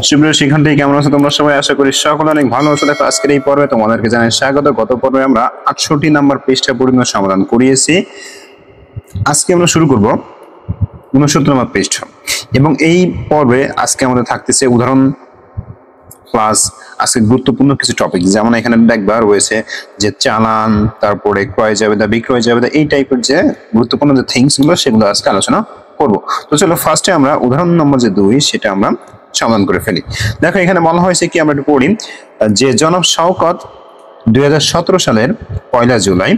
সুপ্রিয় শিক্ষার্থী, কেমন আছো তোমরা সবাই? আশা করি সকলে অনেক ভালো আছো। দেখো আজকের এই পর্বে তোমাদেরকে জানাই স্বাগত। গত পর্বে আমরা 68 নাম্বার পৃষ্ঠা পরিমাণ সমাধান করিয়েছি। আজকে আমরা শুরু করব 69 নম্বর পৃষ্ঠা, এবং এই পর্বে আজকে আমাদের থাকতেছে উদাহরণ প্লাস আজকে গুরুত্বপূর্ণ কিছু টপিক, যেমন এখানে দেখবা রয়েছে যে চালান, তারপরে ক্রয় জাবেদা, বিক্রয় জাবেদা, এই টাইপের যে গুরুত্বপূর্ণ যে থিংস গুলো সেগুলো আজকে আলোচনা করব। তো চলো ফার্স্টে আমরা উদাহরণ নম্বর যে 2 সেটা আমরা সমাধান করে ফেলি। দেখো এখানে বলা হয়েছে কি, আমরা একটু পড়ি যে জনাব শওকত 2017 সালের 1 জুলাই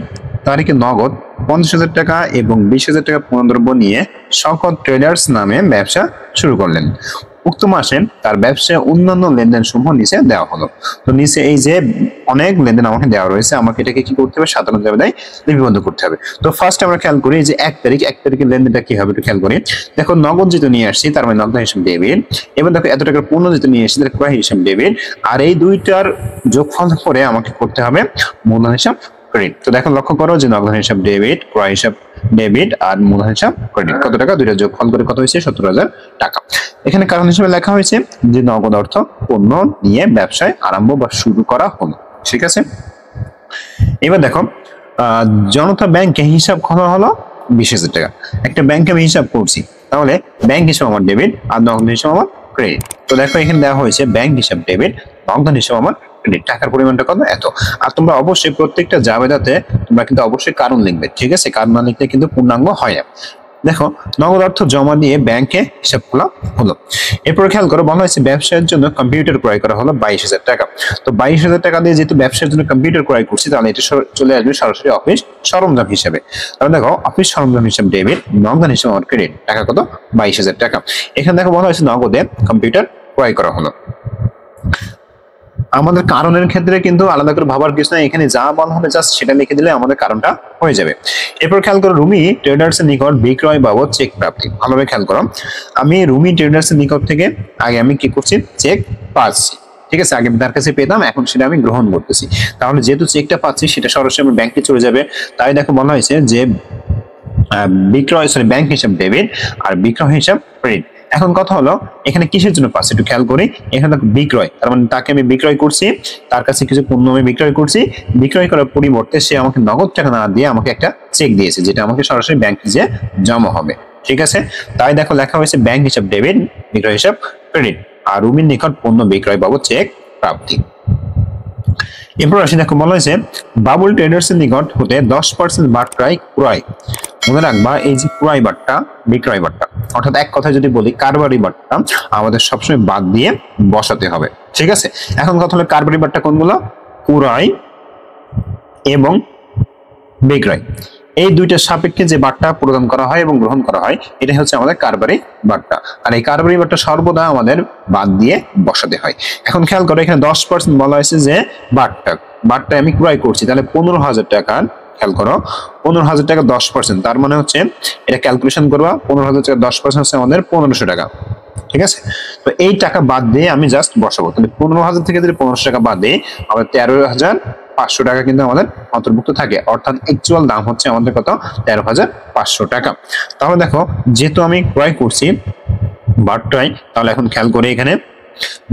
তারিখে নগদ 50,000 টাকা এবং 20,000 টাকা পণ্যদ্রব্য নিয়ে শওকত ট্রেডার্স নামে ব্যবসা শুরু করলেন। উক্ত মাসে তার ব্যবসায় অন্যান্য লেনদেন সমূহ নিচে দেওয়া হলো। তো নিচে এই যে অনেক লেনদেন আমাকে দেওয়া রয়েছে, আমাকে এটাকে কি করতে হবে? সাধারণ জাবেদায় লিপিবদ্ধ করতে হবে। তো ফার্স্ট আমরা খেয়াল করি যে 1 তারিখের লেনদেনটা কি হবে একটু খেয়াল করি। দেখো নগদ যেহেতু নিয়ে আসছি তার মানে নগদ হিসাব ডেবিট, এবং দেখো এত টাকার পণ্য যেহেতু নিয়ে আসছি তার ক্রয় হিসাব ডেবিট, আর এই দুইটার যোগফল করে আমাকে করতে হবে মূলধন হিসাব ক্রেডিট। তো দেখো লক্ষ্য করো যে নগদ হিসাব ডেবিট, ক্রয় হিসাব ডেবিট আর মূলধন হিসাব ক্রেডিট কত টাকা? দুইটা যোগফল করে কত হয়েছে? 70,000 টাকা। এখানে কারণ হিসেবে লেখা হয়েছে যে নগদ অর্থ পণ্য নিয়ে ব্যবসায় আরম্ভ বা শুরু করা হলো। ঠিক আছে, এবার দেখো জনতা ব্যাংকে হিসাব খোলা হলো 20,000 টাকা। একটা ব্যাংকে আমি হিসাব করছি, তাহলে ব্যাংক হিসাব আমার ডেবিট আর নগদ হিসাব আমার ক্রেডিট। তো দেখো এখানে দেওয়া হয়েছে ব্যাংক হিসাব ডেবিট, নগদ হিসাব আমার ক্রেডিট। টাকার পরিমাণটা কত? এত। আর তোমরা অবশ্যই প্রত্যেকটা জাবেদাতে তোমরা কিন্তু অবশ্যই কারণ লিখবে, ঠিক আছে? কারণ না লিখলে কিন্তু পূর্ণাঙ্গ হয় না। দেখো নগদ অর্থ জমা দিয়ে ব্যাংকে হিসাব খোলা হলো। এরপর খেয়াল করো বলা হয়েছে ব্যবসায়ের জন্য কম্পিউটার ক্রয় করা হলো 22,000 টাকা। তো 22,000 টাকা দিয়ে যেহেতু ব্যবসার জন্য কম্পিউটার ক্রয় করছি, তাহলে এটা চলে আসবে সরাসরি অফিস সরঞ্জাম হিসেবে। তাহলে দেখো অফিস সরঞ্জাম হিসাব ডেবিট, নগদ হিসাব আমার ক্রেডিট। টাকা কত? 22,000 টাকা। এখানে দেখো বলা হয়েছে নগদে কম্পিউটার ক্রয় করা হলো। আমাদের কারণের ক্ষেত্রে কিন্তু আলাদা করে ভাবার কিছু নাই, এখানে যা বলা হবে জাস্ট সেটা লিখে দিলে আমাদের কারণটা হয়ে যাবে। এরপর খেয়াল করো রুমি ট্রেডার্স এর নিকট বিক্রয় বাবদ চেক প্রাপ্তি। ভালোভাবে খেয়াল করো, আমি রুমি ট্রেডার্স এর নিকট থেকে আগে আমি কি করছি? চেক পাচ্ছি। ঠিক আছে, আগে তার কাছে পেতাম, এখন সেটা আমি গ্রহণ করতেছি। তাহলে যেহেতু চেকটা পাচ্ছি সেটা সরাসরি আমার ব্যাংকে চলে যাবে। তাই দেখো বলা হয়েছে যে ব্যাংক হিসাব ডেবিট আর বিক্রয় হিসাব ক্রেডিট। এখন কথা হলো এখানে কিসের জন্য পাচ্ছি একটু খেয়াল করি। এখানে বিক্রয়, তার মানে তাকে আমি বিক্রয় করছি, তার কাছে কিছু পণ্য আমি বিক্রয় করছি। বিক্রয় করার পরিবর্তে সে আমাকে নগদ টাকা না দিয়ে আমাকে একটা চেক দিয়েছে, যেটা আমাকে সরাসরি ব্যাংকে যে জমা হবে। ঠিক আছে, তাই দেখো লেখা হয়েছে ব্যাংক হিসাব ডেবিট, বিক্রয় হিসাব ক্রেডিট, আর রুমির নিকট পণ্য বিক্রয় বাবদ চেক প্রাপ্তি। এরপর আসি, দেখো বলা হয়েছে বাবুল ট্রেডার্স এর নিকট হতে 10% বাট্টায় ক্রয়। মনে রাখবা এই যে ক্রয় বাট্টা, বিক্রয় বাট্টা, অর্থাৎ এক কথা যদি বলি কারবারি বাট্টা আমাদের সবসময় বাদ দিয়ে বসাতে হবে। ঠিক আছে, এখন কথা হলো কারবারি বাট্টা কোনগুলো? ক্রয় এবং বিক্রয়, এই দুইটার সাপেক্ষে যে বাট্টা প্রদান করা হয় এবং গ্রহণ করা হয় এটা হচ্ছে আমাদের কারবারি বাট্টা। আর এই কারবারি বাট্টা সর্বদা আমাদের বাদ দিয়ে বসাতে হয়। এখন খেয়াল করো এখানে 10% বলা হয়েছে যে বাট্টা আমি ক্রয় করছি, তাহলে 15,000 টাকা। খেয়াল করো 15,000 টাকা 10%, তার মানে হচ্ছে এটা ক্যালকুলেশন করবা 15,000 টাকা 10% হচ্ছে আমাদের 1,500 টাকা। ঠিক আছে, তো এই টাকা বাদ দিয়ে আমি জাস্ট বসাবো। তাহলে 15,000 থেকে যদি 1,500 টাকা বাদ দিই আমাদের 13,500 টাকা কিন্তু আমাদের অন্তর্ভুক্ত থাকে, অর্থাৎ অ্যাকচুয়াল দাম হচ্ছে আমাদের কত? 13,500 টাকা। তাহলে দেখো যেহেতু আমি ক্রয় করছি বাট্টায়, তাহলে এখন খেয়াল করে এখানে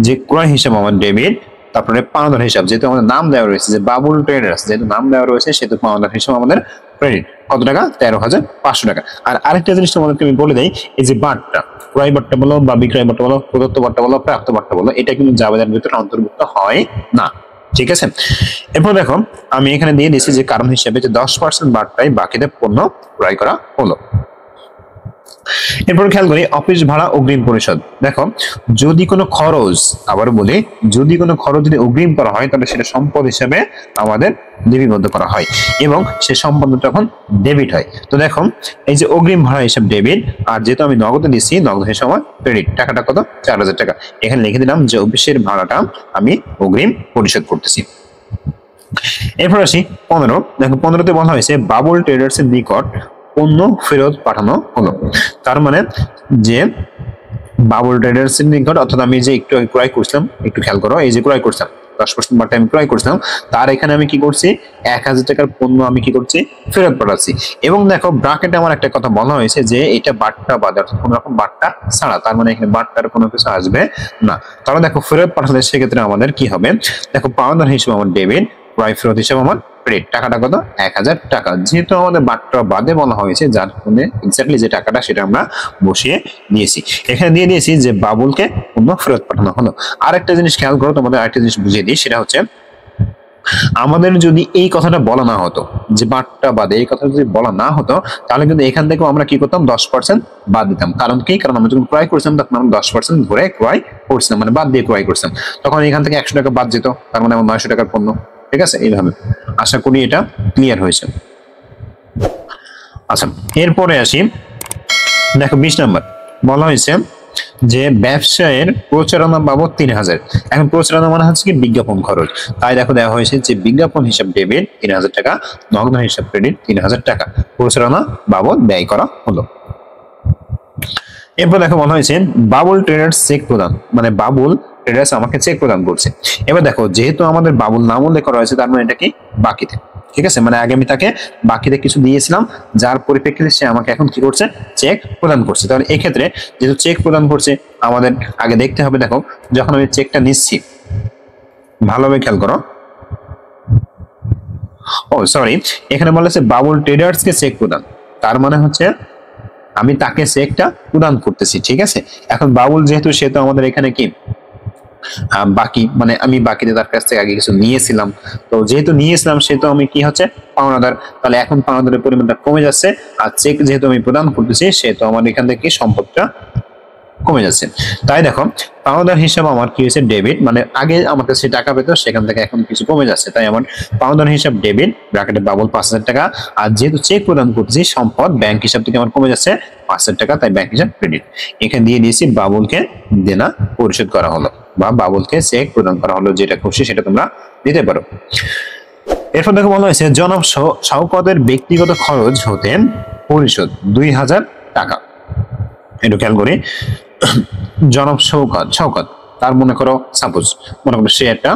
যে ক্রয় হিসাব আমার ডেবিট, তারপরে পাওনাদার হিসাব, যেহেতু আমাদের নাম দেওয়া রয়েছে যে বাবুল ট্রেডার্স, যেহেতু নাম দেওয়া রয়েছে সেহেতু পাওনাদার হিসাব আমাদের ক্রেডিট। কত টাকা? 13,500 টাকা। আর আরেকটা জিনিস তোমাদেরকে আমি বলে দেই, এই যে বাট্টা, ক্রয় বাট্টা বলো বা বিক্রয় বাট্টা বলো, প্রদত্ত বাট্টা বলো, প্রাপ্ত বাট্টা বলো, এটা কিন্তু জাবেদার ভিতরে অন্তর্ভুক্ত হয় না। ঠিক আছে, এরপর দেখো আমি এখানে দিয়ে দিয়েছি যে কারণ হিসেবে যে 10% বাট্টায় বাকিতে পণ্য ক্রয় করা হলো। এরপর খেয়াল করি অফিস ভাড়া অগ্রিম পরিশোধ। দেখো যদি কোনো খরচ, আবার বলি যদি কোনো খরচ যদি অগ্রিম করা হয় তাহলে সেটা সম্পদ হিসেবে আমাদের লিপিবদ্ধ করা হয় এবং সে সম্পদ তখন ডেবিট হয়। তো দেখো এই যে অগ্রিম ভাড়া হিসাব ডেবিট, আর যেহেতু আমি নগদে দিচ্ছি নগদ হিসাব আমার ক্রেডিট। টাকাটা কত? 4,000 টাকা। এখানে লিখে দিলাম যে অফিসের ভাড়াটা আমি অগ্রিম পরিশোধ করতেছি। এরপর আসি 15। দেখো 15তে বলা হয়েছে বাবুল ট্রেডার্স এর নিকট পণ্য ফেরত পাঠানো হলো। তার মানে যে বাবুল ট্রেডার্স এর নিকট, অর্থাৎ আমি যে একটু ক্রয় করছিলাম, একটু খেয়াল করো এই যে ক্রয় করছিলাম 10% বাট্টা আমি ক্রয় করছিলাম, তার এখানে আমি কি করছি 1000 টাকার পণ্য আমি কি করছি ফেরত পাঠাচ্ছি। এবং দেখো ব্র্যাকেটে আমার একটা কথা বলা হয়েছে যে এটা বাট্টা বাদে, অর্থাৎ কোনো রকম বাট্টা ছাড়া, তার মানে এখানে বাট্টার কোনো কিছু আসবে না। তাহলে দেখো ফেরত পাঠালে সেক্ষেত্রে আমাদের কি হবে, দেখো পাওনাদার হিসেবে আমার ডেবিট, ক্রয় ফেরত হিসেবে আমার ক্রেডিট। টাকাটা কত 1000 টাকা, যেহেতু আমাদের বাট্টা বাদে বলা হয়েছে যার ফলে এক্স্যাক্টলি যে টাকাটা সেটা আমরা বসিয়ে দিয়েছি। এখানে দিয়ে দিয়েছি যে বাবুলকে পণ্য ফেরত পাঠানো হলো। আরেকটা জিনিস খেয়াল করো, তোমাদের আরেকটা জিনিস বুঝিয়ে দিই, সেটা হচ্ছে আমাদের যদি এই কথাটা বলা না হতো, যে বাট্টা বাদে এই কথাটা যদি বলা না হতো, তাহলে কিন্তু এখান থেকেও আমরা কি করতাম 10% বাদ দিতাম। কারণ কি, কারণ আমরা যখন ক্রয় করছিলাম তখন আমরা 10% ধরে ক্রয় করছিলাম, মানে বাদ দিয়ে ক্রয় করছিলাম, তখন এখান থেকে 100 টাকা বাদ যেত, তার মানে আমার 900 টাকার পণ্য। ঠিক আছে, এইভাবে আশা করি এটা ক্লিয়ার হয়েছে। আচ্ছা, এরপরে আসি, দেখো 20 নম্বর বলা হয়েছে যে ব্যবসায়ের প্রচারণা বাবদ 3000। এখন প্রচারণা মানে হচ্ছে কি বিজ্ঞাপন খরচ, তাই দেখো দেওয়া হয়েছে যে বিজ্ঞাপন হিসাব ডেবিট 3000 টাকা, নগদ হিসাব ক্রেডিট 3000 টাকা, প্রচারণা বাবদ ব্যয় করা হলো। এরপর দেখো বলা হয়েছে বাবুল ট্রেডার্স চেক প্রদান, মানে বাবুল ট্রেডার্স আমাকে চেক প্রদান করছে। এবার দেখো যেহেতু আমাদের বাবুল নাম উল্লেখ করা হয়েছে, তার মানে এটা কি বাকিতে। ঠিক আছে, মানে আগে আমি তাকে বাকিতে কিছু দিয়েছিলাম, যার পরিপ্রেক্ষিতে সে আমাকে এখন কি করছে চেক প্রদান করছে। তাহলে এক্ষেত্রে যেহেতু চেক প্রদান করছে, আমাদের আগে দেখতে হবে, দেখো যখন আমি চেকটা নিচ্ছি, ভালোভাবে খেয়াল করো, ও সরি, এখানে বলা হচ্ছে বাবুল ট্রেডার্স কে চেক প্রদান, তার মানে হচ্ছে আমি তাকে চেকটা প্রদান করতেছি। ঠিক আছে, এখন বাবুল যেহেতু, সে তো আমাদের এখানে কি বাকি, মানে আমি বাকিতে তার কাছ থেকে আগে কিছু নিয়েছিলাম, তো যেহেতু নিয়েছিলাম সে তো আমি কি হচ্ছে পাওনাদার, তাহলে এখন পাওনাদারের পরিমাণটা কমে যাচ্ছে, আর চেক যেহেতু আমি প্রদান করতেছি সেহেতু আমার এখান থেকে সম্পদটা কমে যাচ্ছে। তাই দেখো পাওনাদার হিসাব আমার কি হয়েছে ডেবিট, মানে আগে আমার কাছে টাকা পেতো সেখান থেকে এখন কিছু কমে যাচ্ছে, তাই আমার পাওনাদার হিসাব ডেবিট, ব্র্যাকেটে বাবুল 5000 টাকা, আর যেহেতু চেক প্রদান করতেছি সম্পদ ব্যাংক হিসাব থেকে আমার কমে যাচ্ছে 5000 টাকা, তাই ব্যাংক হিসাব ক্রেডিট। এখানে দিয়ে দিয়েছি বাবুলকে দেনা পরিশোধ করা হলো, বা বাবুলকে চেক প্রদান করা হলো, যেটা খুশি সেটা তোমরা দিতে পারো। এরপর দেখো বলা হয়েছে জনাব শওকতের ব্যক্তিগত খরচ হতে পরিশোধ 2000 টাকা। একটু খেয়াল করি, জনাব শওকত তার মনে করো সাপোজ মনে করো সে একটা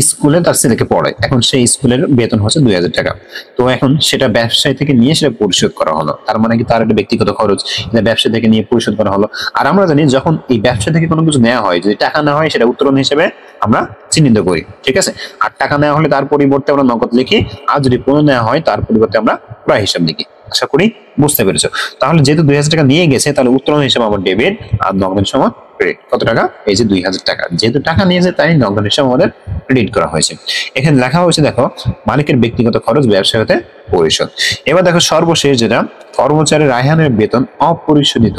স্কুলে তার ছেলেকে পড়ায়, এখন সেই স্কুলের বেতন হচ্ছে 2000 টাকা, তো এখন সেটা ব্যবসায় থেকে নিয়ে সেটা পরিশোধ করা হলো, তার মানে কি তার একটা ব্যক্তিগত খরচ, ব্যবসা থেকে নিয়ে পরিশোধ করা হলো। আর আমরা জানি যখন এই ব্যবসা থেকে কোনো কিছু নেওয়া হয়, যদি টাকা নেওয়া হয় সেটা উত্তোলন হিসেবে আমরা চিহ্নিত করি। ঠিক আছে, আর টাকা নেওয়া হলে তার পরিবর্তে আমরা নগদ লিখি, আর যদি পণ্য নেওয়া হয় তার পরিবর্তে আমরা ক্রয় হিসাব লিখি। আশা করি বুঝতে পেরেছো। তাহলে যেহেতু 2000 টাকা নিয়ে গেছে, তাহলে উত্তোলন হিসাবে আমার ডেবিট, আর নগদ সমান ক্রেডিট। কত টাকা, এই যে 2000 টাকা, যেহেতু টাকা নিয়েছে তাই নগদ হিসাবে আমাদের ক্রেডিট করা হয়েছে। এখানে লেখা হয়েছে দেখো মালিকের ব্যক্তিগত খরচ ব্যবসা হতে পরিশোধ। এবার দেখো সর্বশেষ যেটা, কর্মচারী রায়হানের বেতন অপরিশোধিত,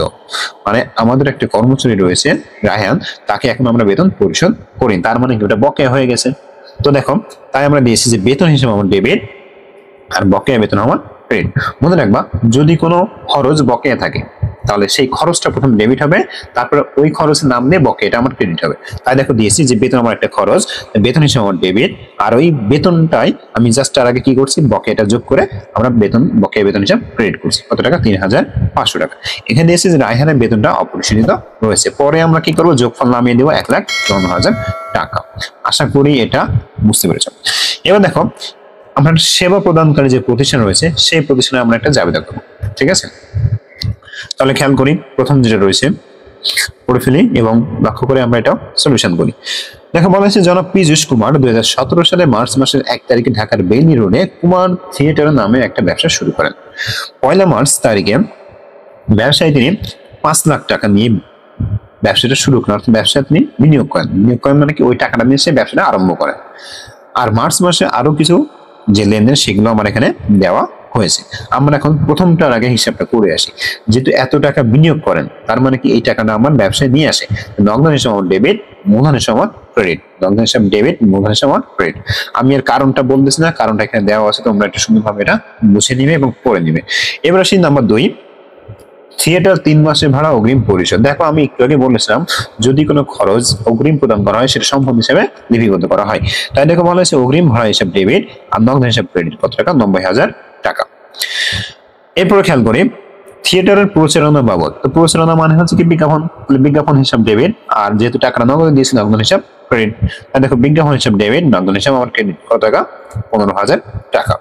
মানে আমাদের একটা কর্মচারী রয়েছে রায়হান, তাকে এখন আমরা বেতন পরিশোধ করি, তার মানে কি ওটা বকেয়া হয়ে গেছে। তো দেখো তাই আমরা দিয়েছি যে বেতন হিসেবে আমার ডেবিট, আর বকেয়া বেতন আমার ক্রেডিট। মনে রাখবা যদি কোনো খরচ বকেয়া থাকে তাহলে সেই খরচটা প্রথম ডেবিট হবে, তারপরে ওই খরচের নাম দিয়ে বকেয়াটা আমার ক্রেডিট হবে। তাই দেখো দিয়েছি যে বেতন আমার একটা খরচ, বেতন হিসেবে আমার ডেবিট, আর ওই বেতনটাই আমি জাস্ট আর আগে কি করছি বকেয়াটা যোগ করে আমরা বকেয়া বেতন হিসাব ক্রেডিট করছি। কত টাকা, 3500 টাকা। এখানে দিয়েছি যে রায়হানের বেতনটা অপরিশোধিত রয়েছে, পরে আমরা কি করবো যোগফল নামিয়ে দেবো 1,54,000 টাকা। আশা করি এটা বুঝতে পেরেছ। এবার দেখো আমরা সেবা প্রদানকারী যে প্রতিষ্ঠান রয়েছে সেই প্রতিষ্ঠানে আমরা একটা জাবেদা করবো। ঠিক আছে, তাহলে খেয়াল করি প্রথম যেটা রয়েছে পড়ে ফেলি এবং লক্ষ্য করে আমরা এটা সলিউশন করি। দেখো বলা হয়েছে জনাব পীযূষ কুমার 2017 সালে মার্চ মাসের 1 তারিখে ঢাকার বেইলি রোডে কুমার থিয়েটার নামে একটা ব্যবসা শুরু করেন। 1 মার্চ তারিখে ব্যবসায়ী তিনি 5 লাখ টাকা নিয়ে ব্যবসাটা শুরু করেন, অর্থাৎ ব্যবসা তিনি বিনিয়োগ করেন মানে কি ওই টাকাটা নিয়ে সে ব্যবসাটা আরম্ভ করেন। আর মার্চ মাসে আরো কিছু যে লেনদেন সেগুলো আমার এখানে দেওয়া হয়েছে। আমরা এখন প্রথমটার আগে হিসাবটা করে আসি, যেহেতু এত টাকা বিনিয়োগ করেন তার মানে কি এই টাকাটা আমার ব্যবসায় নিয়ে আসে। নগদ হিসাব আমার ডেবিট, মূলধন হিসাব আমার ক্রেডিট, নগদ হিসাব ডেবিট, মূলধন হিসাব আমার ক্রেডিট। আমি এর কারণটা বলতেছি না, কারণটা এখানে দেওয়া আছে, তোমরা একটু সুন্দরভাবে এটা বুঝে নিবে এবং পড়ে নিবে। এবার আসি নাম্বার 2, থিয়েটার 3 মাসের ভাড়া অগ্রিম পরিশোধ। দেখো আমি একটু আগে বলেছিলাম যদি কোনো খরচ অগ্রিম প্রদান করা হয় সেটা সম্পদ হিসেবে লিপিবদ্ধ করা হয়, তাই দেখো বলা হয়েছে অগ্রিম ভাড়া হিসাব ডেবিট আর নগদ হিসাব ক্রেডিট। কত টাকা, 90,000 টাকা। এরপরে খেয়াল করি থিয়েটারের প্রচারণা বাবদ, তো প্রচারণা মানে হচ্ছে কি বিজ্ঞাপন, বিজ্ঞাপন হিসাব ডেবিট, আর যেহেতু টাকাটা নগদ দিয়েছি নগদ হিসাব ক্রেডিট। আর দেখো বিজ্ঞাপন হিসাব ডেবিট, নগদ হিসাব আমার ক্রেডিট। কত টাকা? 15,000 টাকা।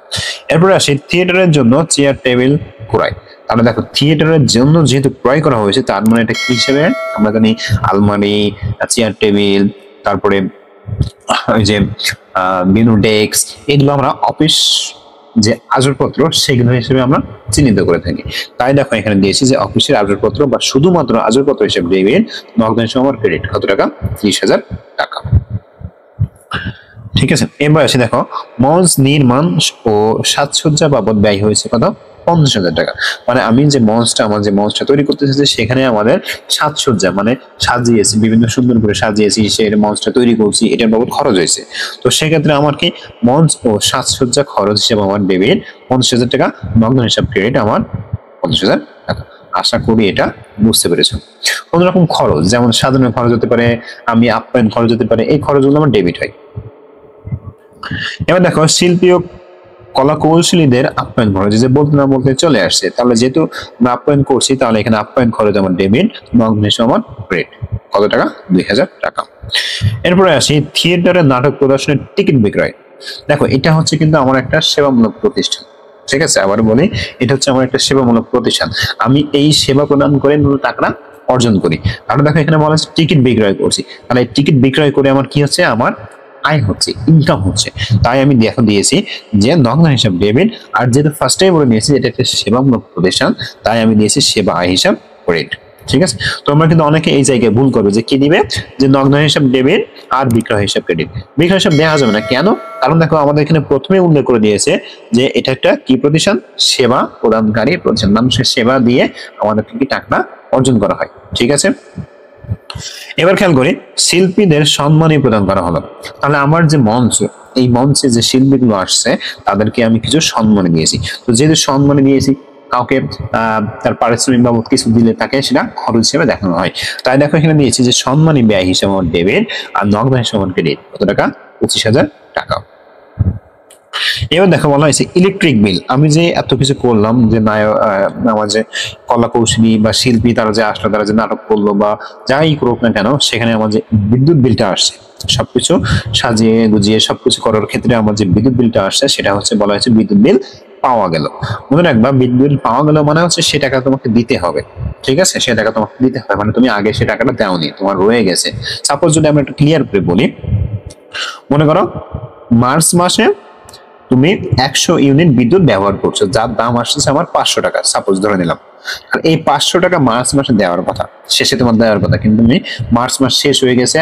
এরপরে আসি থিয়েটারের জন্য চেয়ার টেবিল ক্রয়। তাহলে দেখো থিয়েটারের জন্য যেহেতু ক্রয় করা হয়েছে তার মানে এটা কি হিসেবে আমরা জানি? আলমারি, চেয়ার টেবিল, তারপরে ওই যে মেনু ডেস্ক, এগুলো আমরা অফিস যে আসবাবপত্র সেগুলো হিসেবে আমরা চিহ্নিত করে থাকি। তাই দেখো এখানে দিয়েছি যে অফিসের আসবাবপত্র বা শুধুমাত্র আসবাবপত্র হিসেবে ডেবিট, নগদ হিসেবে আমার ক্রেডিট। কত টাকা? 30,000 টাকা। ঠিক আছে, এবার আসি দেখো মঞ্চ নির্মাণ ও সাজসজ্জা বাবদ ব্যয় হয়েছে কত? 50,000 টাকা। মানে আমি যে মঞ্চটা, আমার যে মঞ্চটা তৈরি করতে চাইছি সেখানে আমাদের সাজসজ্জা মানে সাজিয়েছি, বিভিন্ন সুন্দর করে সাজিয়েছি, সেই মঞ্চটা তৈরি করছি, এটার বাবদ খরচ হয়েছে। তো সেক্ষেত্রে আমার কি মঞ্চ ও সাজসজ্জা খরচ হিসেবে আমার ডেবিট 50,000 টাকা, নগদ হিসাব ক্রেডিট আমার 50,000 টাকা। আশা করি এটা বুঝতে পেরেছো। কোন রকম খরচ যেমন সাধারণ খরচ হতে পারে, আমি আপ্যায়ন খরচ হতে পারে, এই খরচগুলো আমার ডেবিট হয়। এবার দেখো শিল্পী ও কলা কৌশলীদের আপ্যায়ন খরচ, যে বলতে না বলতে চলে আসছে, তাহলে যেহেতু আমরা আপ্যায়ন করছি তাহলে এখানে আপ্যায়ন খরচ আমার ডেবিট, নগদ হিসেবে আমার ক্রেডিট। কত টাকা? 2,000 টাকা। এরপরে আসি থিয়েটারের নাটক প্রদর্শনের টিকিট বিক্রয়। দেখো এটা হচ্ছে কিন্তু আমার একটা সেবামূলক প্রতিষ্ঠান। ঠিক আছে, আবার বলি, এটা হচ্ছে আমার একটা সেবামূলক প্রতিষ্ঠান। আমি এই সেবা প্রদান করে টাকাটা অর্জন করি। তাহলে দেখো এখানে বলা হচ্ছে টিকিট বিক্রয় করছি, তাহলে টিকিট বিক্রয় করে আমার কি হচ্ছে? আমার আয় হচ্ছে, ইনকাম হচ্ছে। তাই আমি দেখো দিয়েছি যে নগদ হিসাব ডেবিট, আর যেহেতু ফার্স্টেই বলে নিয়েছি এটা একটা সেবামূলক প্রতিষ্ঠান তাই আমি দিয়েছি সেবা আয় হিসাব ক্রেডিট। ঠিক আছে, তোমরা কিন্তু অনেকে এই জায়গায় ভুল করবে যে কি দিবে, যে নগদ হিসাব ডেবিট আর বিক্রয় হিসাব ক্রেডিট। বিক্রয় হিসাব দেওয়া যাবে না, কেন? কারণ দেখো আমাদের এখানে প্রথমে উল্লেখ করে দিয়েছে যে এটা একটা কি প্রতিষ্ঠান? সেবা প্রদানকারী প্রতিষ্ঠান। মানুষের সেবা দিয়ে আমাদেরকে কি টাকা অর্জন করা হয়। ঠিক আছে, এবার খেয়াল করি শিল্পীদের সম্মানী প্রদান করা হলো। তাহলে আমার যে মঞ্চ, এই মঞ্চে যে শিল্পীগুলো আসছে তাদেরকে আমি কিছু সম্মান দিয়েছি। তো যেহেতু সম্মান দিয়েছি, কাউকে তার পারিশ্রমিক বাবদ কিছু দিলে তাকে সেটা খরচ হিসেবে দেখানো হয়। তাই দেখো এখানে দিয়েছি যে সম্মানী ব্যয় হিসেবে আমার ডেবিট আর নগদ হিসেবে আমার ক্রেডিট। কত টাকা? 25,000 টাকা। এবার দেখো বলা হয়েছে ইলেকট্রিক বিল। আমি যে এত কিছু করলাম, যে আমার যে কলা কৌশলী বা শিল্পী তারা যে আসলো, তারা যে নাটক করলো বা যাই করুক না কেন, সেখানে আমার যে বিদ্যুৎ বিলটা আসছে, সবকিছু সাজিয়ে গুজিয়ে সবকিছু করার ক্ষেত্রে আমার যে বিদ্যুৎ বিলটা আসছে সেটা হচ্ছে বলা হয়েছে বিদ্যুৎ বিল পাওয়া গেল। মনে রাখবা বিদ্যুৎ বিল পাওয়া গেল মানে হচ্ছে সে টাকা তোমাকে দিতে হবে। ঠিক আছে, সে টাকা তোমাকে দিতে হবে, মানে তুমি আগে সে টাকাটা দেওনি, তোমার রয়ে গেছে। সাপোজ যদি আমরা একটু ক্লিয়ার করে বলি, মনে করো মার্চ মাসে তুমি 100 ইউনিট বিদ্যুৎ ব্যবহার করছো, যার দাম আসছে আমার 500 টাকা, সাপোজ ধরে নিলাম। আর এই 500 টাকা মার্চ মাসে দেওয়ার কথা, শেষে তোমার দেওয়ার কথা, কিন্তু তুমি মার্চ মাস শেষ হয়ে গেছে,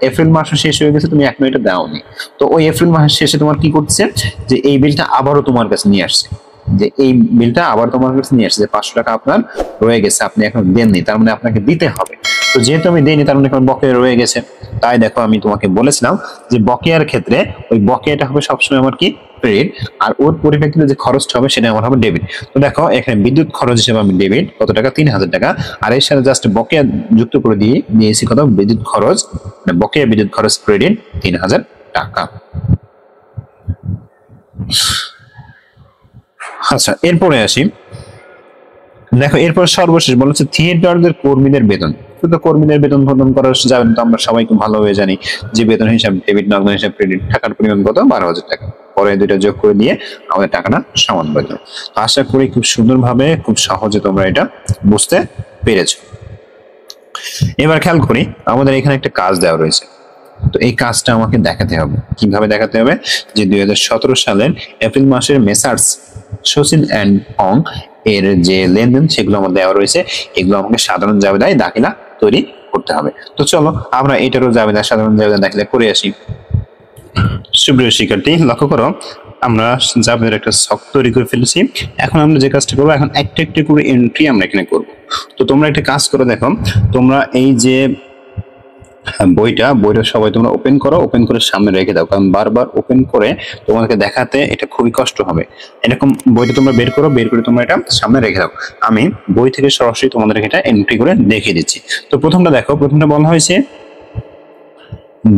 এপ্রিল মাসও শেষ হয়ে গেছে, তুমি এখনো এটা দেওনি। তো ওই এপ্রিল মাসের শেষে তোমার কি করছে, যে এই বিলটা আবারও তোমার কাছে নিয়ে আসছে, যে এই বিলটা আবার তোমার কাছে নিয়ে আসছে, যে 500 টাকা আপনার রয়ে গেছে, আপনি এখন দেননি, তার মানে আপনাকে দিতে হবে। তো যেহেতু আমি দেইনি তার মানে এখন বকেয়া রয়ে গেছে। তাই দেখো আমি তোমাকে বলেছিলাম যে বকেয়ার ক্ষেত্রে ওই বকেয়াটা হবে সবসময় আমার কি? ক্রেডিট, আর ওর পরিপ্রেক্ষিতে যে খরচটা হবে সেটা আমার হবে ডেবিট। তো দেখো এখানে বিদ্যুৎ খরচ হিসেবে আমি ডেবিট কত টাকা? 3,000 টাকা। আর এর সাথে জাস্ট বকেয়া যুক্ত করে দিয়ে দিয়েছি কত? বিদ্যুৎ খরচ, মানে বকেয়া বিদ্যুৎ খরচ ক্রেডিট 3,000 টাকা। আচ্ছা, এরপরে আসি, দেখো এরপর সর্বশেষ বলা হচ্ছে থিয়েটারদের কর্মীদের বেতন। তো কর্মীদের বেতন প্রদান করা যাবে না, তো আমরা সবাই খুব ভালোভাবে জানি যে বেতন হিসাব ডেবিট, নগদ হিসাব ক্রেডিট। টাকার পরিমাণ কত? 12,000 টাকা। পরে দুইটা যোগ করে দিয়ে আমাদের টাকাটা সমান হয়ে যাবে। তো আশা করি খুব সুন্দরভাবে খুব সহজে তোমরা এটা বুঝতে পেরেছো। এবার খেয়াল করি আমাদের এখানে একটা কাজ দেওয়া রয়েছে। তো এই কাজটা আমাকে দেখাতে হবে। কিভাবে দেখাতে হবে? যে 2017 সালের এপ্রিল মাসের মেসার্স শচীন এন্ড অং এর যে লেনদেন সেগুলো আমার দেওয়া রয়েছে, এগুলো আমাকে সাধারণ জাবেদায় দাখিলা তৈরি করতে হবে। তো চলো আমরা এটারও জাবেদা, সাধারণ জাবেদা দাখিলা করে আসি। সুপ্রিয় শিক্ষার্থী লক্ষ্য করো, আমরা জাবেদার একটা ছক তৈরি করে ফেলেছি। এখন আমরা যে কাজটা করবো, এখন একটা একটা করে এন্ট্রি আমরা এখানে করব। তো তোমরা একটা কাজ করে দেখো, তোমরা এই যে বইটা সবাই তোমরা ওপেন করো, ওপেন করে সামনে রেখে দাও, কারণ বারবার ওপেন করে তোমাকে দেখাতে এটা খুবই কষ্ট হবে। এরকম বইটা তোমরা বের করো, বের করে তোমরা এটা সামনে রেখে দাও। আমি বই থেকে সরাসরি তোমাদের এটা এন্ট্রি করে দেখিয়ে দিচ্ছি। তো প্রথমটা দেখো, প্রথমটা বলা হয়েছে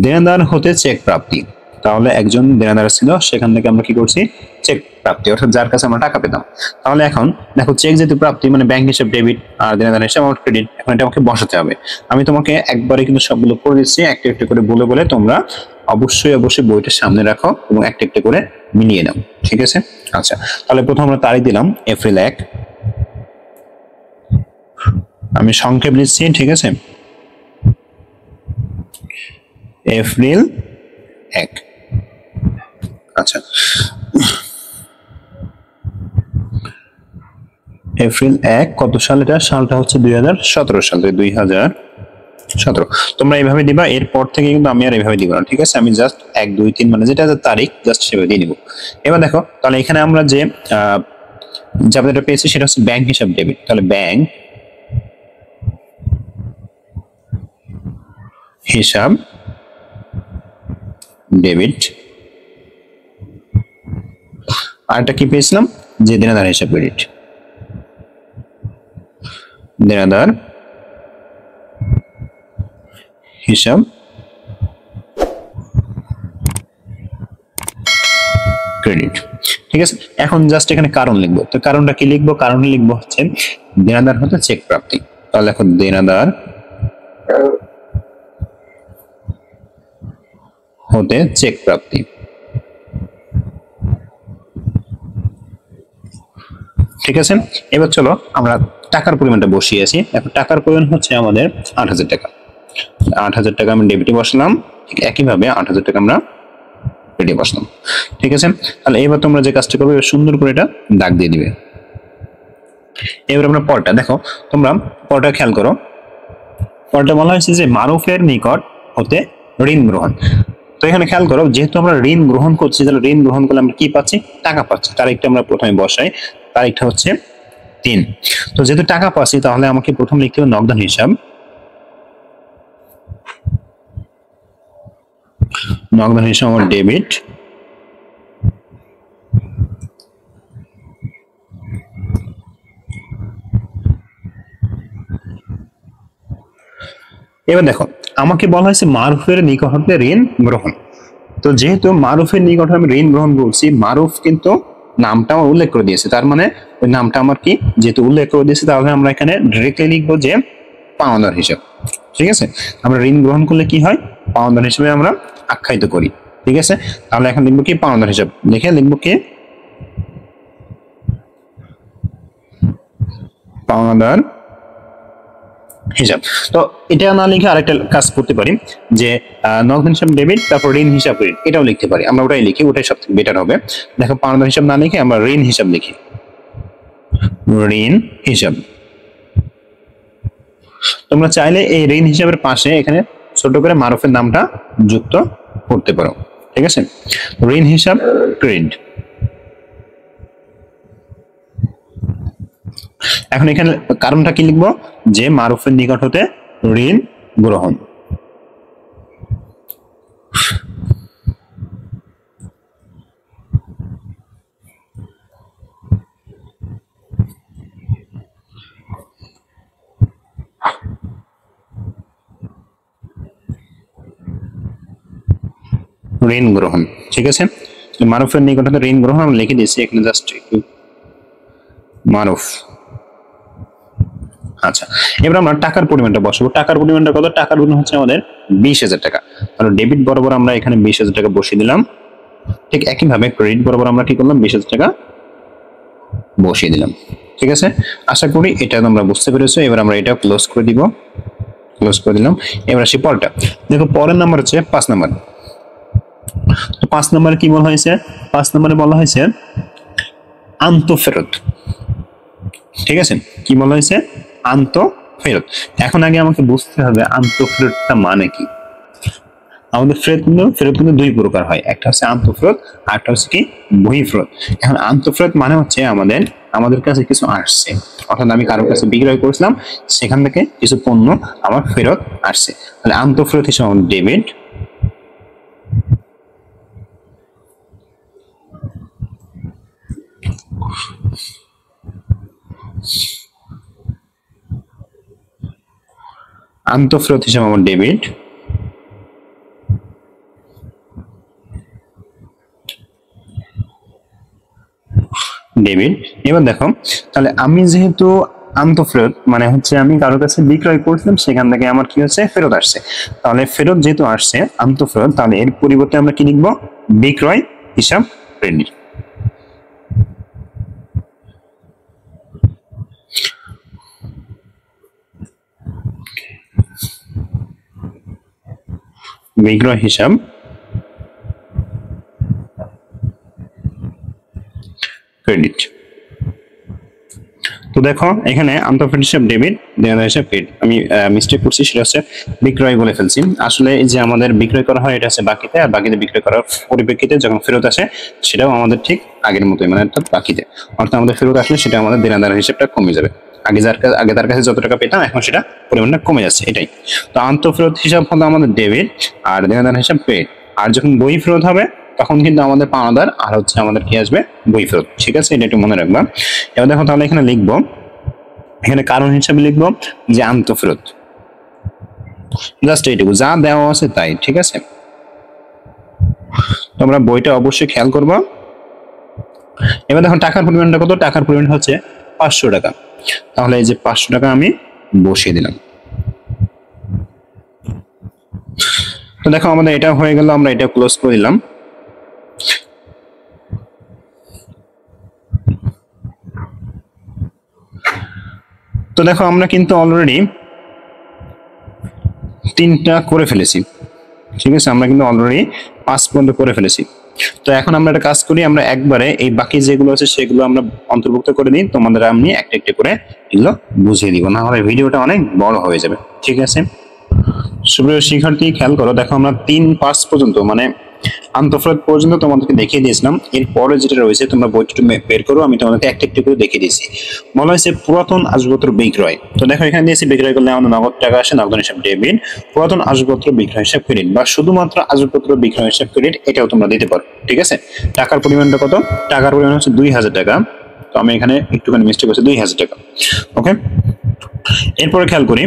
দেনদার হতে চেক প্রাপ্তি। তাহলে একজন দেনাদার ছিল, সেখান থেকে আমরা কি করছি, চেক প্রাপ্তি, অর্থাৎ যার কাছে আমরা টাকা পেতাম। তাহলে এখন দেখো চেক যেহেতু প্রাপ্তি মানে ব্যাংক হিসাব ডেবিট আর দেনাদার হিসাব আমার ক্রেডিট, এখন এটা আমাকে বসাতে হবে। আমি তোমাকে একবারে কিন্তু সবগুলো করে দিচ্ছি, একটা একটা করে বলে বলে তোমরা অবশ্যই অবশ্যই বইটা সামনে রাখো এবং একটা একটা করে মিলিয়ে নাও, ঠিক আছে? আচ্ছা, তাহলে প্রথম আমরা তারিখ দিলাম এপ্রিল 1, আমি সংক্ষেপ লিখছি, ঠিক আছে, এপ্রিল 1। আচ্ছা, এপ্রিল 1 কত সাল? এটা সালটা হচ্ছে 2017 সাল, 2017। তোমরা এইভাবে দিবা, এরপর থেকে কিন্তু আমি আর এইভাবে দিব না, ঠিক আছে? আমি জাস্ট 1 2 3 মানে যেটা তারিখ জাস্ট সেভাবে দিয়ে দিব। এবার দেখো, তাহলে এখানে আমরা যে যেটা পেয়েছি সেটা হচ্ছে ব্যাংক হিসাব ডেবিট, তাহলে ব্যাংক হিসাব ডেবিট। আর এটা কি পেয়েছিলাম, যে দেনাদার হিসাব ক্রেডিট, দেনাদার হিসাব ক্রেডিট, ঠিক আছে? এখন জাস্ট এখানে কারণ লিখবো, তো কারণটা কি লিখবো? কারণ লিখবো হচ্ছে দেনাদার হতে চেক প্রাপ্তি, তাহলে এখন দেনাদার হতে চেক প্রাপ্তি, ঠিক আছে? এবার চলো আমরা টাকার পরিমাণটা বসিয়েছি। এখন টাকার পরিমাণ হচ্ছে আমাদের 8,000 টাকা। 8,000 টাকা আমি ডেবিটে বসলাম, ঠিক একইভাবে 8,000 টাকা আমরা ক্রেডিটে বসলাম, ঠিক আছে? তাহলে এবার তোমরা যে কাজটা করবে, সুন্দর করে এটা দাগ দিয়ে দিবে। এবার আমরা পরটা দেখো, তোমরা পরটা খেয়াল করো, পরটা বলা হয়েছে যে মারুফের নিকট হতে ঋণ গ্রহণ। তো এখানে খেয়াল করো, যেহেতু আমরা ঋণ গ্রহণ করছি, তাহলে ঋণ গ্রহণ করলে আমরা কি পাচ্ছি? টাকা পাচ্ছি। তারিখটা আমরা প্রথমে বসাই, তারিখটা হচ্ছে 3। তো যেহেতু টাকা পাচ্ছি, তাহলে আমাকে প্রথম লিখতে হবে নগদান হিসাব, নগদান হিসাব আমার ডেবিট, এবার দেখো আমাকে বলা হয়েছে মারুফের নিকট হতে ঋণ গ্রহণ। তো যেহেতু মারুফের নিকট আমি ঋণ গ্রহণ করছি, মারুফ কিন্তু নামটা আমার উল্লেখ করে দিয়েছে, তার মানে ওই নামটা আমার কি, যেহেতু উল্লেখ করে দিয়েছে, তাহলে আমরা এখানে ডিরেক্টলি লিখবো যে পাওনাদার হিসাব, ঠিক আছে? আমরা ঋণ গ্রহণ করলে কি হয়, পাওনাদার হিসেবে আমরা আখ্যায়িত করি, ঠিক আছে? তাহলে এখন লিখবো কি, পাওনাদার হিসাব, লিখে লিখবো কি, পাওনাদার হিসাব। তো এটা না লিখে আরেকটা কাজ করতে পারি, যে নগদ হিসাব ডেবিট, তারপর ঋণ হিসাব ক্রেডিট, এটাও লিখতে পারি আমরা, ওটাই লিখি, ওটাই সবথেকে বেটার হবে। দেখো পাওনাদার হিসাব না লিখে আমরা ঋণ হিসাব লিখি, ঋণ হিসাব। তোমরা চাইলে এই ঋণ হিসাবের পাশে এখানে ছোট করে মারুফের নামটা যুক্ত করতে পারো, ঠিক আছে? ঋণ হিসাব ক্রেডিট। এখন এখানে কারণটা কি লিখবো, যে মারুফের নিকট হতে ঋণ গ্রহণ, ঋণ গ্রহণ, ঠিক আছে? মারুফের নিকট হতে ঋণ গ্রহণ আমরা লিখে দিয়েছি এখানে, জাস্ট একটু মারুফ। আচ্ছা, এবার আমরা টাকার পরিমাণটা বসাবো। টাকার পরিমাণটা কত? টাকার পরিমাণ হচ্ছে আমাদের 20,000 টাকা। তাহলে ডেবিট বরাবর আমরা এখানে 20,000 টাকা বসিয়ে দিলাম, ঠিক একইভাবে ক্রেডিট বরাবর আমরা কি করলাম, 20,000 টাকা বসিয়ে দিলাম, ঠিক আছে? আশা করি এটা তোমরা বুঝতে পেরেছো। এবার আমরা এটা ক্লোজ করে দিব, ক্লোজ করে দিলাম। এবার আসি পরটা, দেখো পরের নাম্বার হচ্ছে 5 নাম্বার। তো 5 নম্বরে কি বলা হয়েছে? 5 নম্বরে বলা হয়েছে আন্তঃফেরত, ঠিক আছে? কি বলা হয়েছে? আন্তঃফেরত। এখন আগে আমাকে বুঝতে হবে আন্তঃফেরতটা মানে কি। আমাদের ফেরত কিন্তু দুই প্রকার হয়, একটা হচ্ছে আন্তঃফেরত আর একটা হচ্ছে কি বহিঃফেরত। এখন আন্তঃফেরত মানে হচ্ছে আমাদের কাছে কিছু আসছে, অর্থাৎ আমি কারোর কাছে বিক্রয় করেছিলাম, সেখান থেকে কিছু পণ্য আমার ফেরত আসছে, তাহলে আন্তঃফেরত হিসেবে আমাদের ডেবিট, আন্তঃফেরত হিসেবে আমার ডেবিট, ডেবিট। এবার দেখো তাহলে আমি যেহেতু আন্তঃফেরত মানে হচ্ছে আমি কারোর কাছে বিক্রয় করছিলাম, সেখান থেকে আমার কি হচ্ছে ফেরত আসছে, তাহলে ফেরত যেহেতু আসছে আন্তঃফেরত, তাহলে এর পরিবর্তে আমরা কি লিখবো? বিক্রয় হিসাব ক্রেডিট। বিক্রয় হিসাব ক্রেডিট। তো দেখো এখানে আন্তঃফেরত হিসাব ডেবিট, দেনাদার হিসাব ক্রেডিট। আমি মিস্টেক করছি, সেটা হচ্ছে বিক্রয় বলে ফেলছি। আসলে এই যে আমাদের বিক্রয় করা হয় এটা হচ্ছে বাকিতে, আর বাকিতে বিক্রয় করার পরিপ্রেক্ষিতে যখন ফেরত আসে সেটাও আমাদের ঠিক আগের মতোই, মানে অর্থাৎ বাকিতে, অর্থাৎ আমাদের ফেরত আসলে সেটা আমাদের দেনাদার হিসাবটা কমে যাবে। আগে তার কাছে যত টাকা পেতাম এখন সেটা পরিমাণটা কমে যাচ্ছে, এটাই। তো আন্তঃফেরত হিসাব হলো আমাদের ডেবিট আর দেনাদার হিসাব ক্রেডিট। আর যখন বই ফেরত হবে তখন কিন্তু আমাদের পাওনাদার আর হচ্ছে আমাদের কি আসবে? বই ফেরত। ঠিক আছে, এটা একটু মনে রাখবা। এবার দেখো তাহলে এখানে লিখবো, এখানে কারণ হিসাবে লিখবো যে আন্তঃফেরত, জাস্ট এইটুকু, যা দেওয়া আছে তাই। ঠিক আছে, তোমরা বইটা অবশ্যই খেয়াল করবা। এবার দেখো টাকার পরিমাণটা কত? টাকার পরিমাণ হচ্ছে 500 টাকা। তাহলে এই যে 500 টাকা আমি বসিয়ে দিলাম। তো দেখো আমাদের এটা হয়ে গেল, আমরা এটা ক্লোজ করে দিলাম। তো দেখো আমরা কিন্তু অলরেডি 3টা করে ফেলেছি। ঠিক আছে, আমরা কিন্তু অলরেডি 5 পর্যন্ত করে ফেলেছি। তো এখন আমরা একটা কাজ করি, আমরা একবারে এই বাকি যেগুলো আছে সেগুলো আমরা অন্তর্ভুক্ত করে দিই, তোমাদের আমি একটা একটা করে এগুলো বুঝিয়ে দিব, না হলে ভিডিওটা অনেক বড় হয়ে যাবে। ঠিক আছে, সুপ্রিয় শিক্ষার্থী খেয়াল করো, দেখো আমরা 3-5 পর্যন্ত মানে আন্তঃফেরত পর্যন্ত তোমাদেরকে দেখিয়ে দিয়েছিলাম। এরপরে যেটা রয়েছে তোমরা বইটা বের করো, আমি তোমাদেরকে একটা একটা করে দেখিয়ে দিয়েছি। বলা হয়েছে পুরাতন আসবাবপত্র বিক্রয়। তো দেখো এখানে দিয়েছি বিক্রয় করলে আমাদের নগদ টাকা আসে, নগদ হিসাব ডেবিট। পুরাতন আসবাবপত্র বিক্রয় হিসাব ক্রেডিট, বা শুধুমাত্র আসবাবপত্র বিক্রয় হিসাব ক্রেডিট, এটাও তোমরা দিতে পারো। ঠিক আছে, টাকার পরিমাণটা কত? টাকার পরিমাণ হচ্ছে 2000 টাকা। তো আমি এখানে একটুখানি মিস্টেক করছি, 2000 টাকা। ওকে, এরপরে খেয়াল করি,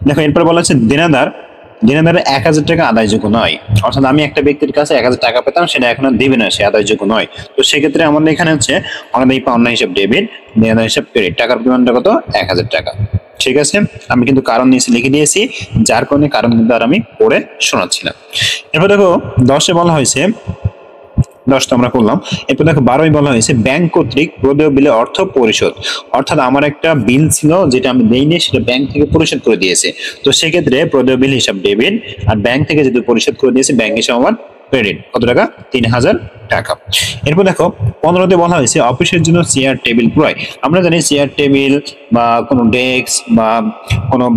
দেখো এরপর বলা হচ্ছে দেনাদারের 1000 টাকা আদায়যোগ্য নয়। অর্থাৎ আমি একটা ব্যক্তির কাছে 1000 টাকা পেতাম, সেটা এখন আর দেবে না, সে আদায়যোগ্য নয়। তো সেক্ষেত্রে আমাদের এখানে হচ্ছে আমাদের এই পাওনা হিসাব ডেবিট, দেনাদার হিসাব ক্রেডিট। টাকার পরিমাণটা কত? 1000 টাকা। ঠিক আছে, আমি কিন্তু কারণ নিচে লিখে দিয়েছি, যার কারণে কারণ কিন্তু আর আমি পড়ে শোনাচ্ছি না। এরপর দেখো 10-এ বলা হয়েছে, 10 তো আমরা করলাম। এরপর দেখো 12-এ বলা হয়েছে ব্যাংক কর্তৃক প্রদেয় বিলে অর্থ পরিশোধ। অর্থাৎ আমার একটা বিল ছিল যেটা আমি দেইনি, সেটা ব্যাংক থেকে পরিশোধ করে দিয়েছে। তো সেক্ষেত্রে প্রদেয় বিল হিসাব ডেবিট, আর ব্যাংক থেকে যেহেতু পরিশোধ করে দিয়েছে ব্যাংক হিসাব আমার ক্রেডিট। কত টাকা? 3000 টাকা। এরপর দেখো 15-তে বলা হয়েছে অফিসের জন্য চেয়ার টেবিল ক্রয়। আমরা জানি চেয়ার টেবিল বা কোনো ডেস্ক বা কোনো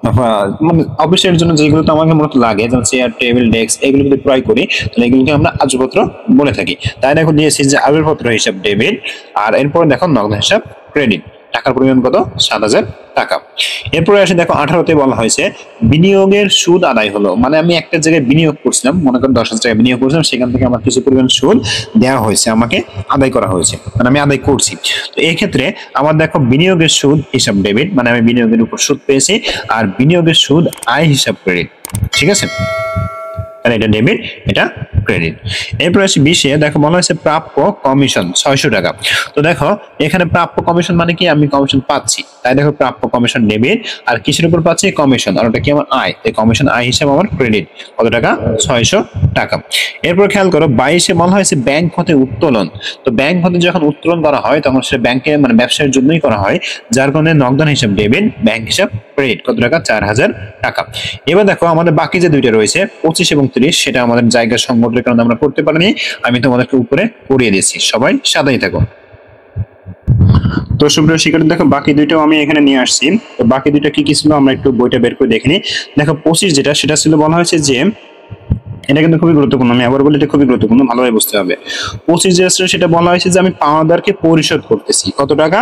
মানে অফিসের জন্য যেগুলো তো আমাকে মূলত লাগে, যেমন চেয়ার টেবিল ডেস্ক, এগুলো যদি ক্রয় করি তাহলে এগুলোকে আমরা আসবাবপত্র বলে থাকি। তাই দেখো দিয়েছি যে আসবাবপত্র হিসাব ডেবিট, আর এরপর দেখো নগদ হিসাব ক্রেডিট। টাকার পরিমাণ কত? 7000 টাকা। এরপরে আসে দেখো 18-তে বলা হয়েছে বিনিয়োগের সুদ আদায় হলো। মানে আমি একটা জায়গায় বিনিয়োগ করছিলাম, মনে করেন 10,000 টাকা বিনিয়োগ করছিলাম, সেখান থেকে আমার কিছু পরিমাণ সুদ দেওয়া হয়েছে, আমাকে আদায় করা হয়েছে, মানে আমি আদায় করছি। তো এই ক্ষেত্রে আমার দেখো বিনিয়োগের সুদ হিসাব ডেবিট, মানে আমি বিনিয়োগের উপর সুদ পেয়েছি, আর বিনিয়োগের সুদ আয় হিসাব ক্রেডিট। ঠিক আছে, তাহলে এটা ডেবিট, এটা ক্রেডিট। এরপর আসি 20-এ, দেখো বলা হয়েছে প্রাপ্য কমিশন 600 টাকা। তো দেখো এখানে প্রাপ্য কমিশন মানে কি? আমি কমিশন পাচ্ছি, তাই দেখো প্রাপ্য কমিশন ডেবিট, আর কিসের উপর পাচ্ছি? কমিশন, আর ওটা কি? আমার আয়। এই কমিশন আয় হিসাব আমার ক্রেডিট। কত টাকা? 600 টাকা। এরপর খেয়াল করো 22-এ বলা হয়েছে ব্যাংক হতে উত্তোলন। তো ব্যাংক হতে যখন উত্তোলন করা হয় তখন সেটা ব্যাংকে মানে ব্যবসার জন্যই করা হয়, যার কারণে নগদান হিসাব ডেবিট, ব্যাংক হিসাব ক্রেডিট। কত টাকা? 4000 টাকা। এবার দেখো আমাদের বাকি যে দুইটা রয়েছে 25 এবং 30, সেটা আমাদের জায়গা সংকটের কারণে আমরা করতে পারিনি। আমি তোমাদেরকে উপরে পড়িয়ে দিয়েছি, সবাই সাদাই থাকো। তো সুপ্রিয় শিক্ষার্থী দেখো বাকি দুইটাও আমি এখানে নিয়ে আসছি। তো বাকি দুইটা কি কি ছিল আমরা একটু বইটা বের করে দেখে নিই। দেখো 25 যেটা, সেটা ছিল বলা হয়েছে যে, এটা কিন্তু খুবই গুরুত্বপূর্ণ, আমি আবার বলি এটা খুবই গুরুত্বপূর্ণ, ভালোভাবে বুঝতে হবে। 25 যেটা ছিল সেটা বলা হয়েছে যে আমি পাওনাদারকে পরিশোধ করতেছি কত টাকা?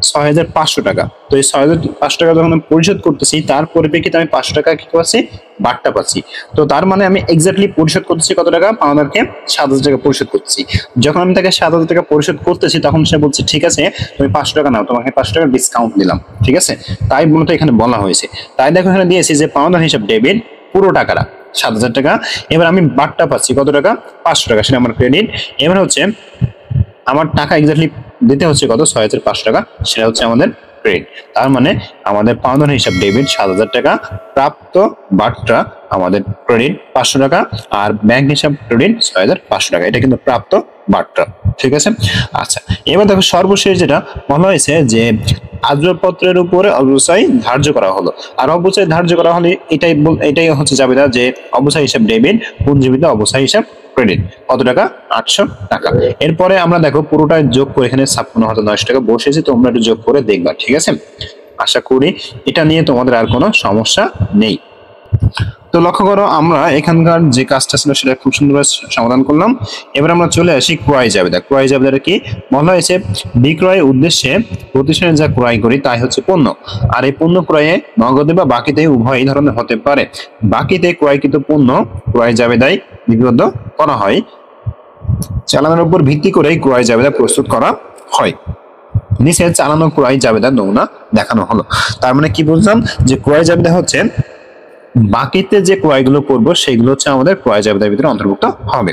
6500 টাকা। তো এই 6500 টাকা যখন আমি পরিশোধ করতেছি, তার পরিপ্রেক্ষিতে আমি 500 টাকা কি পাচ্ছি? বাড়টা পাচ্ছি। তো তার মানে আমি এক্স্যাক্টলি পরিশোধ করতেছি কত টাকা? পাওনাদারকে 7000 টাকা পরিশোধ করতেছি। যখন আমি তাকে 7000 টাকা পরিশোধ করতেছি, তখন সে বলছে ঠিক আছে তুমি 500 টাকা নাও, তোমাকে 500 টাকা ডিসকাউন্ট দিলাম। ঠিক আছে, তাই মূলত এখানে বলা হয়েছে। তাই দেখো এখানে দিয়েছি যে পাওনাদার হিসাব ডেবিট, পুরো টাকাটা 7000 টাকা। এবার আমি বাড়টা পাচ্ছি কত টাকা? 500 টাকা, সেটা আমার ক্রেডিট। এবার হচ্ছে আমার টাকা এক্স্যাক্টলি দিতে হচ্ছে কত 6,500 টাকা, সেটা হচ্ছে আমাদের ক্রেডিট। তার মানে আমাদের পাওনার হিসাব ডেবিট 7,000 টাকা, প্রাপ্ত বার্তা আমাদের ক্রেডিট 500 টাকা, আর ব্যাংক হিসাব ক্রেডিট 6,500 টাকা। এটা কিন্তু প্রাপ্ত বার্তা, ঠিক আছে। আচ্ছা, এবার দেখো সর্বশেষ যেটা বলা হয়েছে যে আদ্রপত্রের উপরে অবশ্যই ধার্য করা হলো। আর অবশ্যই ধার্য করা হলে এটাই হচ্ছে জাবেদা যে অবশ্যই হিসাব ডেবিট, পুঞ্জীবিত অবশ্যই হিসাব ক্রেডিট। কত টাকা? 800 টাকা। এরপরে আমরা দেখো পুরোটা যোগ করে এখানে 56,900 টাকা বসেছে, তোমরা একটু যোগ করে দেখবা, ঠিক আছে। আশা করি এটা নিয়ে তোমাদের আর কোনো সমস্যা নেই। তো লক্ষ্য করো, আমরা এখানকার যে কাজটা ছিল সেটা খুব সুন্দরভাবে সমাধান করলাম। এবার আমরা চলে আসি ক্রয় জাবেদা। ক্রয় জাবেদাটা কি বলা হয়েছে? বিক্রয়ের উদ্দেশ্যে প্রতিষ্ঠানে যা ক্রয় করি তাই হচ্ছে পণ্য, আর এই পণ্য ক্রয়ে নগদে বা বাকিতে উভয় ধরনের হতে পারে। বাকিতে ক্রয়কৃত পণ্য ক্রয় জাবেদায় লিপিবদ্ধ করা হয়। চালানোর উপর ভিত্তি করে ক্রয় জাবেদা প্রস্তুত করা হয়। নিচে চালানো ক্রয় জাবেদার নমুনা দেখানো হলো। তার মানে কি বুঝলাম? যে ক্রয় জাবেদা হচ্ছে বাকিতে যে ক্রয়গুলো করবো সেগুলো হচ্ছে আমাদের ক্রয় জাবেদার ভিতরে অন্তর্ভুক্ত হবে।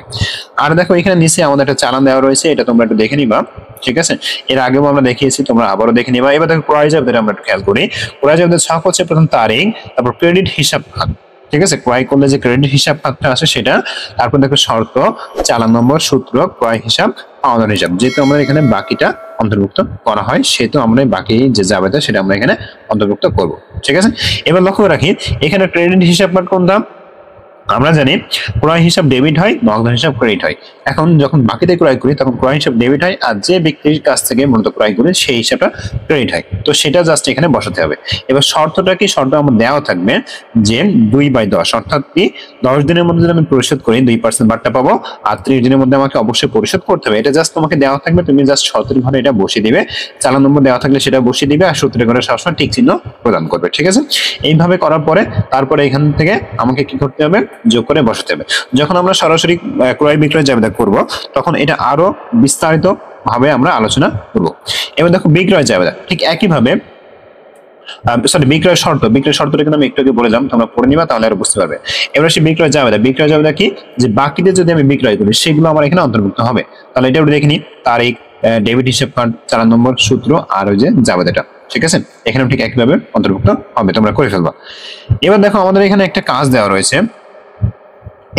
আর দেখো এখানে নিচে আমাদের একটা চালান দেওয়া রয়েছে, এটা তোমরা একটু দেখে নিবা, ঠিক আছে। এর আগেও আমরা দেখিয়েছি, তোমরা আবারও দেখে নিবা। এবার দেখো ক্রয় জাবেদাটা আমরা একটু খেয়াল করি। ক্রয় জাবেদার ছক হচ্ছে প্রথম তারিখ, তারপর ক্রেডিট হিসাব খাত, ঠিক আছে। ক্রয় করলে যে ক্রেডিট হিসাব খাতটা আসে সেটা, তারপর দেখো শর্ত, চালান নম্বর, সূত্র, ক্রয় হিসাব, পাওনার হিসাব। যেহেতু আমরা এখানে বাকিটা অন্তর্ভুক্ত করা হয় সেহেতু আমরা বাকি যে জাবেদা সেটা আমরা এখানে অন্তর্ভুক্ত করব, ঠিক আছে। এবার লক্ষ্য রাখি এখানে ক্রেডিট হিসাব খাত কোনটা? আমরা জানি ক্রয় হিসাব ডেবিট হয়, নগদ হিসাব ক্রেডিট হয়। এখন যখন বাকিতে ক্রয় করি তখন ক্রয় হিসাব ডেবিট হয়, আর যে ব্যক্তির কাছ থেকে মূলত ক্রয় করি সেই হিসাবটা ক্রেডিট হয়। তো সেটা জাস্ট এখানে বসাতে হবে। এবার শর্তটা কি? শর্ত আমার দেওয়া থাকবে যে 2/10, অর্থাৎ কি 10 দিনের মধ্যে যদি আমি পরিশোধ করি 2% বার্তা পাবো, আর 30 দিনের মধ্যে আমাকে অবশ্যই পরিশোধ করতে হবে। এটা জাস্ট তোমাকে দেওয়া থাকবে, তুমি জাস্ট শর্তের ঘরে এটা বসিয়ে দিবে। চালান নম্বর দেওয়া থাকলে সেটা বসিয়ে দিবে, আর সূত্রের ঘরে সবসময় টিক চিহ্ন প্রদান করবে, ঠিক আছে। এইভাবে করার পরে তারপরে এখান থেকে আমাকে কি করতে হবে? যোগ করে বসাতে হবে। যখন আমরা সরাসরি ক্রয় বিক্রয় জাবেদা করব তখন এটা আরো বিস্তারিত ভাবে আমরা আলোচনা করব। এবার দেখো বিক্রয় জাবেদা ঠিক একইভাবে, বিক্রয় শর্ত, বিক্রয় শর্তটা কিন্তু আমি একটু আগে বলেলাম, তোমরা পড়ে নিবা তাহলে আরো বুঝতে পারবে। এবার আসি বিক্রয় জাবেদা। বিক্রয় জাবেদা কি? যে বাকিতে যদি আমি বিক্রয় করি সেগুলো আমার এখানে অন্তর্ভুক্ত হবে। তাহলে এটা দেখে নিই, তারিখ, ডেবিট হিসাব কার্ড, চালান নম্বর, সূত্র, আর ওই যে জাবেদাটা, ঠিক আছে। এখানে ঠিক একইভাবে অন্তর্ভুক্ত হবে, তোমরা করে ফেলবা। এবার দেখো আমাদের এখানে একটা কাজ দেওয়া রয়েছে।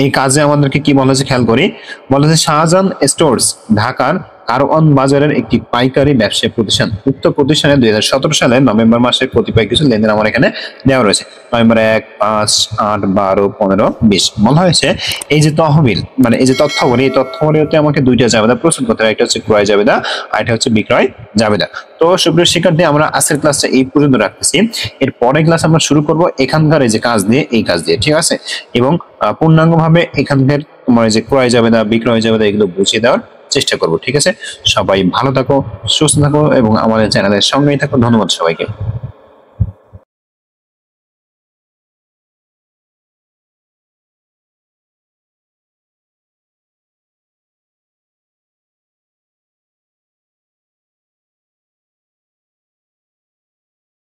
এই কাজে আমাদেরকে কি বলা হয়েছে খেয়াল করি। বলা হয়েছে শাহজাহান স্টোর্স ঢাকার কারওয়ান বাজারের একটি পাইকারি ব্যবসায়ী প্রতিষ্ঠান। উক্ত প্রতিষ্ঠানে 2017 সালের নভেম্বর মাসের কতিপয় কিছু লেনদেন আমার এখানে দেওয়া রয়েছে। নভেম্বর 1, 5, 8, 12, 15, 20 বলা হয়েছে এই যে তহবিল মানে এই যে তথ্যাবলী, এই তথ্যাবলীতে আমাকে দুইটা জাবেদা প্রস্তুত করতে হবে। একটা হচ্ছে ক্রয় জাবেদা আর একটা হচ্ছে বিক্রয় জাবেদা। তো সুপ্রিয় শিক্ষার্থী, আমরা আজকের ক্লাসটা এই পর্যন্ত রাখতেছি। এর পরের ক্লাস আমরা শুরু করব এখানকার এই যে কাজ দিয়ে, এই কাজ দিয়ে, ঠিক আছে। এবং পূর্ণাঙ্গভাবে এখানকার তোমার যে ক্রয় জাবেদা, বিক্রয় জাবেদা এগুলো বুঝিয়ে দেওয়ার চেষ্টা করব, ঠিক আছে। সবাই ভালো থাকো, সুস্থ থাকো এবং আমাদের চ্যানেলের সঙ্গেই থাকো। ধন্যবাদ সবাইকে।